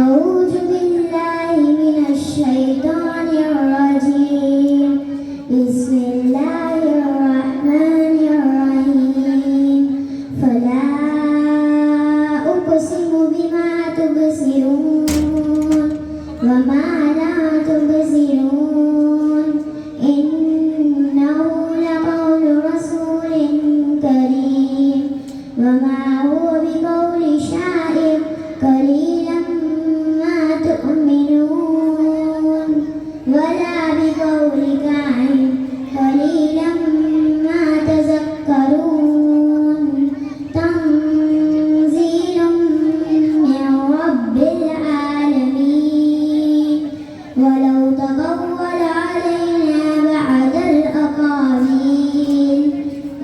أعوذ بالله من الشيطان الرجيم بسم الله الرحمن الرحيم فلا أقسم بما تبصرون وما لا تبصرون إنه لقول رسول كريم وما هو بقول شاعر قليلا ما تؤمنون ولا بقول كاهن قليلا ما تذكرون تنزيل من رب العالمين ولو تقول علينا بعض الأقاويل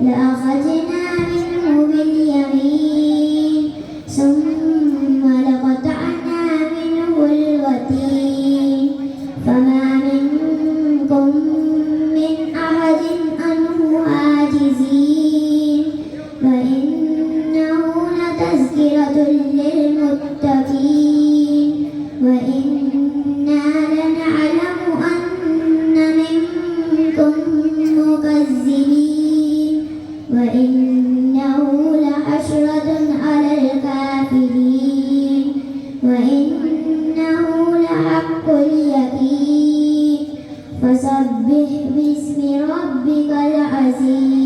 لأخذنا منه باليمين ثم لقطعنا منه الوتين فما منكم من أحد عنه عاجزين وإنه لتذكرة للمتقين وإنا لنعلم أن منكم مكذبين وإنه لحسرة على الكافرين وإنه لحق اليقين فسبح باسم ربك العظيم.